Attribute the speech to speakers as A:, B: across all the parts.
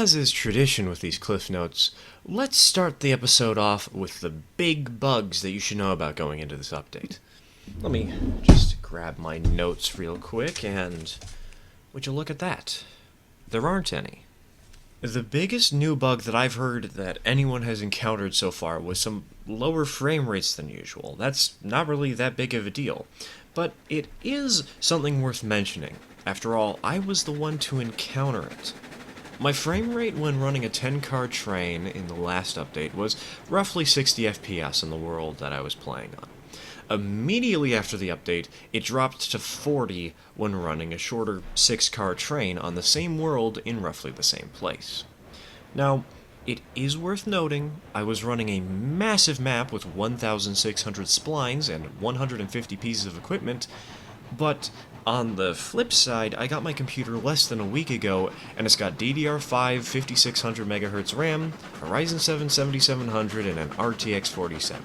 A: As is tradition with these Cliff Notes, let's start the episode off with the big bugs that you should know about going into this update. Let me just grab my notes real quick, and would you look at that? There aren't any. The biggest new bug that I've heard that anyone has encountered so far was some lower frame rates than usual. That's not really that big of a deal, but it is something worth mentioning. After all, I was the one to encounter it. My frame rate when running a 10-car train in the last update was roughly 60 FPS in the world that I was playing on. Immediately after the update, it dropped to 40 when running a shorter 6-car train on the same world in roughly the same place. Now, it is worth noting, I was running a massive map with 1,600 splines and 150 pieces of equipment, but on the flip side, I got my computer less than a week ago, and it's got DDR5 5600 MHz RAM, a Ryzen 7 7700, and an RTX 47.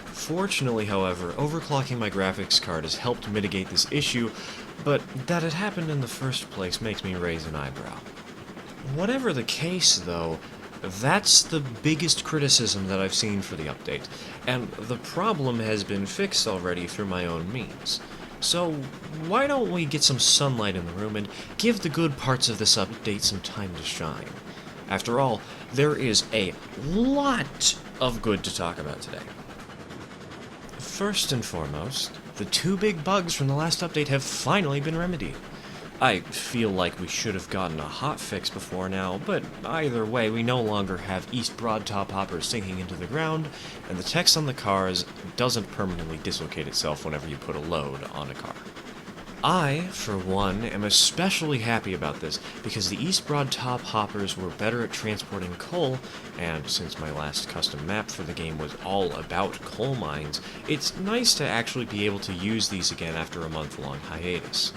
A: Fortunately, however, overclocking my graphics card has helped mitigate this issue, but that it happened in the first place makes me raise an eyebrow. Whatever the case, though, that's the biggest criticism that I've seen for the update, and the problem has been fixed already through my own means. So, why don't we get some sunlight in the room and give the good parts of this update some time to shine? After all, there is a lot of good to talk about today. First and foremost, the two big bugs from the last update have finally been remedied. I feel like we should have gotten a hotfix before now, but either way, we no longer have East Broad Top hoppers sinking into the ground, and the text on the cars doesn't permanently dislocate itself whenever you put a load on a car. I, for one, am especially happy about this because the East Broad Top hoppers were better at transporting coal, and since my last custom map for the game was all about coal mines, it's nice to actually be able to use these again after a month-long hiatus.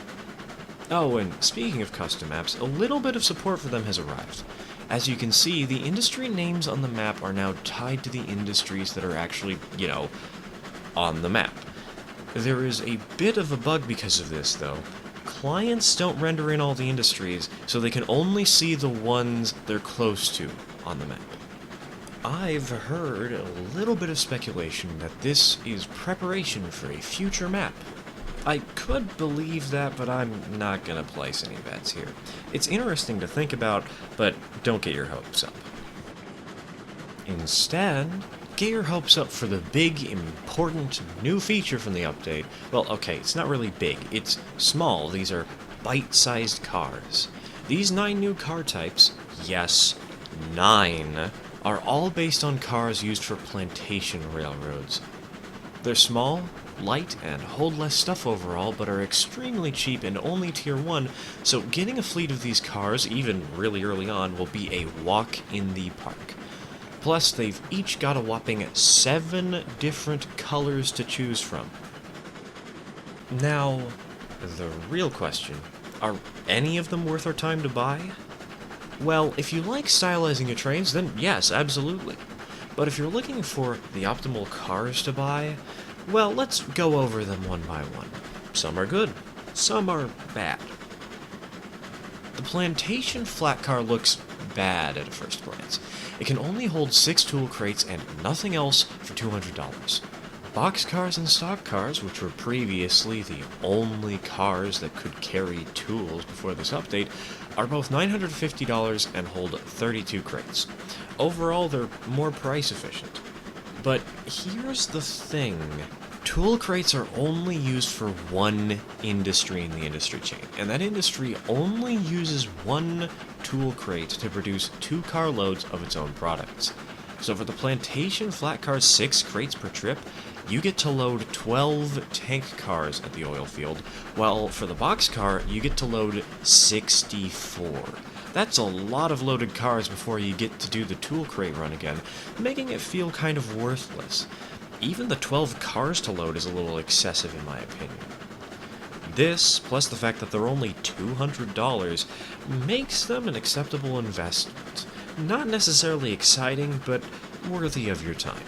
A: Oh, and speaking of custom maps, a little bit of support for them has arrived. As you can see, the industry names on the map are now tied to the industries that are actually, on the map. There is a bit of a bug because of this, though. Clients don't render in all the industries, so they can only see the ones they're close to on the map. I've heard a little bit of speculation that this is preparation for a future map. I could believe that, but I'm not gonna place any bets here. It's interesting to think about, but don't get your hopes up. Instead, get your hopes up for the big, important new feature from the update. Well, okay, it's not really big, it's small. These are bite-sized cars. These 9 new car types, yes, 9, are all based on cars used for plantation railroads. They're small, light, and hold less stuff overall, but are extremely cheap and only Tier 1, so getting a fleet of these cars, even really early on, will be a walk in the park. Plus, they've each got a whopping 7 different colors to choose from. Now, the real question, are any of them worth our time to buy? Well, if you like stylizing your trains, then yes, absolutely. But if you're looking for the optimal cars to buy, well, let's go over them one by one. Some are good, some are bad. The Plantation flat car looks bad at a first glance. It can only hold 6 tool crates and nothing else for $200. Boxcars and stock cars, which were previously the only cars that could carry tools before this update, are both $950 and hold 32 crates. Overall, they're more price efficient. But here's the thing. Tool crates are only used for one industry in the industry chain, and that industry only uses one tool crate to produce 2 carloads of its own products. So for the Plantation flat car's 6 crates per trip, you get to load 12 tank cars at the oil field, while for the boxcar, you get to load 64. That's a lot of loaded cars before you get to do the tool crate run again, making it feel kind of worthless. Even the 12 cars to load is a little excessive in my opinion. This, plus the fact that they're only $200, makes them an acceptable investment. Not necessarily exciting, but worthy of your time.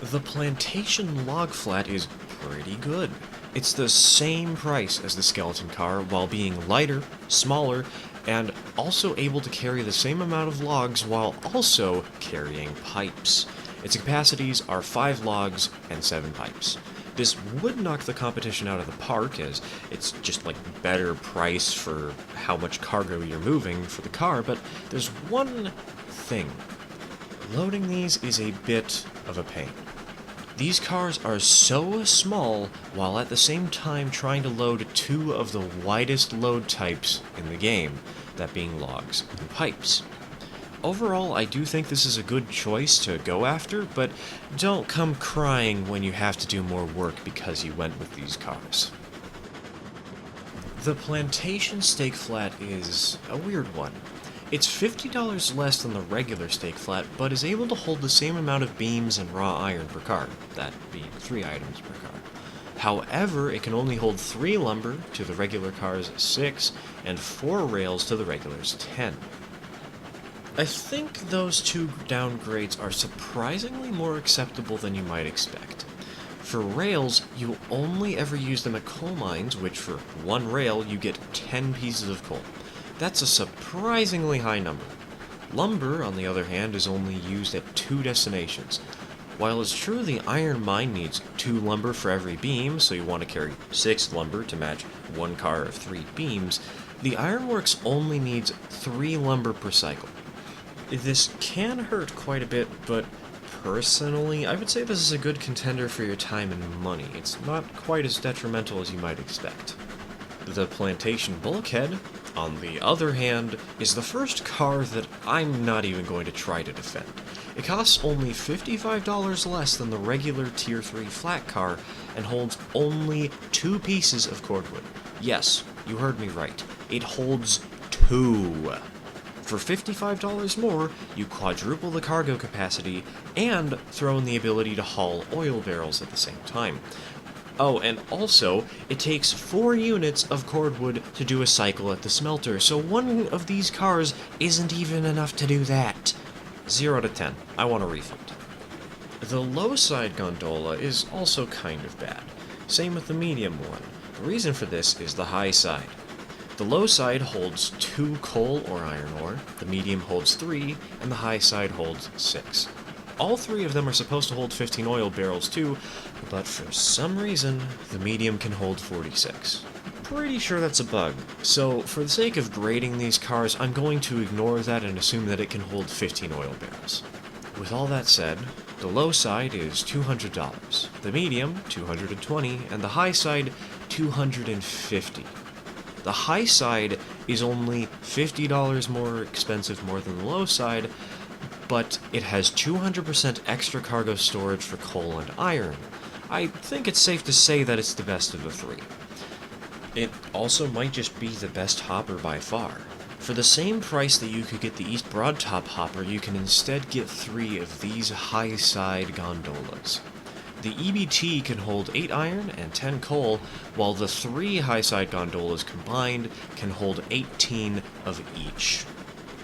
A: The Plantation log flat is pretty good. It's the same price as the skeleton car while being lighter, smaller, and also able to carry the same amount of logs while also carrying pipes. Its capacities are 5 logs and 7 pipes. This would knock the competition out of the park, as it's just like better price for how much cargo you're moving for the car, but there's one thing. Loading these is a bit of a pain. These cars are so small, while at the same time trying to load 2 of the widest load types in the game, that being logs and pipes. Overall, I do think this is a good choice to go after, but don't come crying when you have to do more work because you went with these cars. The Plantation Stake Flat is a weird one. It's $50 less than the regular stake flat, but is able to hold the same amount of beams and raw iron per car, that being 3 items per car. However, it can only hold 3 lumber to the regular car's 6, and 4 rails to the regular's 10. I think those 2 downgrades are surprisingly more acceptable than you might expect. For rails, you only ever use them at coal mines, which for 1 rail you get 10 pieces of coal. That's a surprisingly high number. Lumber, on the other hand, is only used at 2 destinations. While it's true the iron mine needs 2 lumber for every beam, so you want to carry 6 lumber to match 1 car of 3 beams, the ironworks only needs 3 lumber per cycle. This can hurt quite a bit, but personally, I would say this is a good contender for your time and money. It's not quite as detrimental as you might expect. The Plantation Bulkhead, on the other hand, is the first car that I'm not even going to try to defend. It costs only $55 less than the regular Tier 3 flat car and holds only 2 pieces of cordwood. Yes, you heard me right. It holds 2. For $55 more, you quadruple the cargo capacity and throw in the ability to haul oil barrels at the same time. Oh, and also, it takes 4 units of cordwood to do a cycle at the smelter, so one of these cars isn't even enough to do that. 0 to 10. I want a refund. The low side gondola is also kind of bad. Same with the medium one. The reason for this is the high side. The low side holds 2 coal or iron ore, the medium holds 3, and the high side holds 6. All 3 of them are supposed to hold 15 oil barrels too, but for some reason, the medium can hold 46. Pretty sure that's a bug, so for the sake of grading these cars, I'm going to ignore that and assume that it can hold 15 oil barrels. With all that said, the low side is $200, the medium $220, and the high side $250. The high side is only $50 more expensive more than the low side, but it has 200% extra cargo storage for coal and iron. I think it's safe to say that it's the best of the 3. It also might just be the best hopper by far. For the same price that you could get the East Broadtop hopper, you can instead get 3 of these high side gondolas. The EBT can hold 8 iron and 10 coal, while the 3 high-side gondolas combined can hold 18 of each.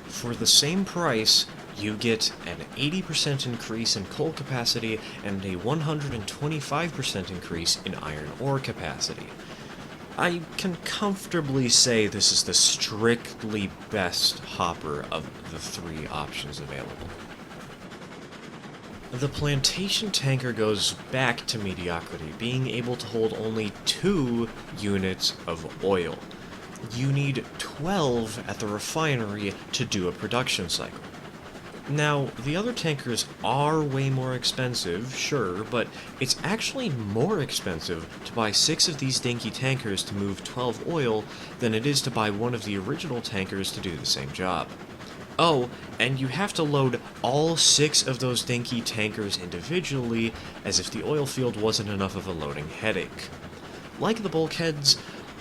A: For the same price, you get an 80% increase in coal capacity and a 125% increase in iron ore capacity. I can comfortably say this is the strictly best hopper of the 3 options available. The Plantation tanker goes back to mediocrity, being able to hold only 2 units of oil. You need 12 at the refinery to do a production cycle. Now, the other tankers are way more expensive, sure, but it's actually more expensive to buy 6 of these dinky tankers to move 12 oil than it is to buy one of the original tankers to do the same job. Oh, and you have to load all 6 of those dinky tankers individually, as if the oil field wasn't enough of a loading headache. Like the bulkheads,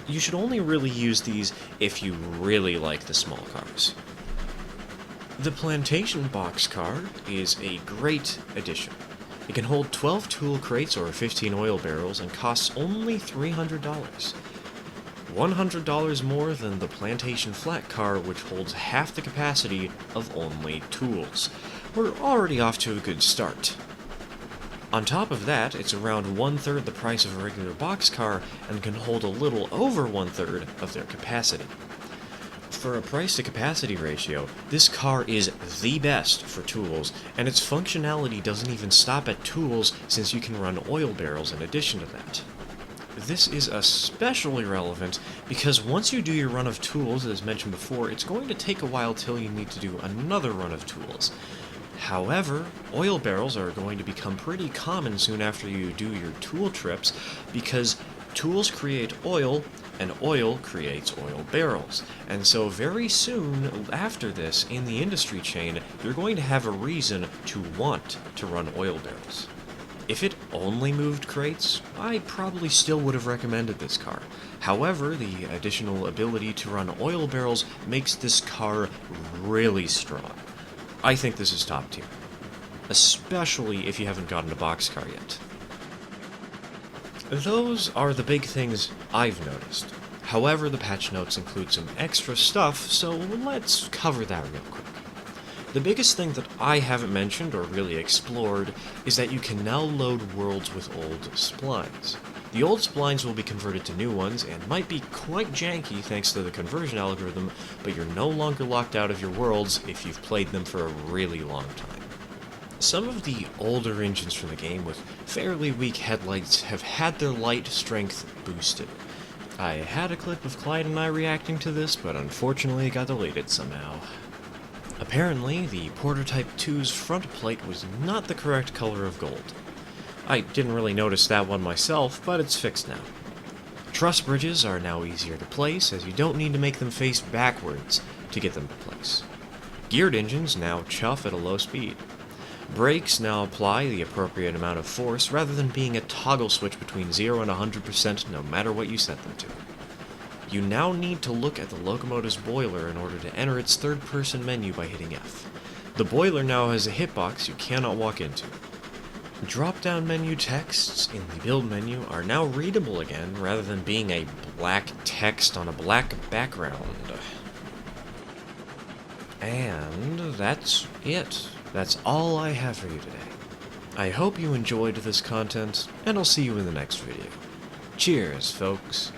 A: you should only really use these if you really like the small cars. The Plantation boxcar is a great addition. It can hold 12 tool crates or 15 oil barrels and costs only $300. $100 more than the Plantation flat car, which holds half the capacity of only tools. We're already off to a good start. On top of that, it's around 1/3 the price of a regular boxcar and can hold a little over 1/3 of their capacity. For a price-to-capacity ratio, this car is the best for tools, and its functionality doesn't even stop at tools since you can run oil barrels in addition to that. This is especially relevant because once you do your run of tools, as mentioned before, it's going to take a while till you need to do another run of tools. However, oil barrels are going to become pretty common soon after you do your tool trips because tools create oil, and oil creates oil barrels. And so very soon after this, in the industry chain, you're going to have a reason to want to run oil barrels. If it only moved crates, I probably still would have recommended this car. However, the additional ability to run oil barrels makes this car really strong. I think this is top tier, especially if you haven't gotten a boxcar yet. Those are the big things I've noticed. However, the patch notes include some extra stuff, so let's cover that real quick. The biggest thing that I haven't mentioned or really explored is that you can now load worlds with old splines. The old splines will be converted to new ones and might be quite janky thanks to the conversion algorithm, but you're no longer locked out of your worlds if you've played them for a really long time. Some of the older engines from the game with fairly weak headlights have had their light strength boosted. I had a clip of Clyde and I reacting to this, but unfortunately it got deleted somehow. Apparently, the Prototype 2's front plate was not the correct color of gold. I didn't really notice that one myself, but it's fixed now. Truss bridges are now easier to place, as you don't need to make them face backwards to get them to place. Geared engines now chuff at a low speed. Brakes now apply the appropriate amount of force rather than being a toggle switch between 0 and 100% no matter what you set them to. You now need to look at the locomotive's boiler in order to enter its third-person menu by hitting F. The boiler now has a hitbox you cannot walk into. Drop-down menu texts in the build menu are now readable again rather than being a black text on a black background. And that's it. That's all I have for you today. I hope you enjoyed this content, and I'll see you in the next video. Cheers, folks.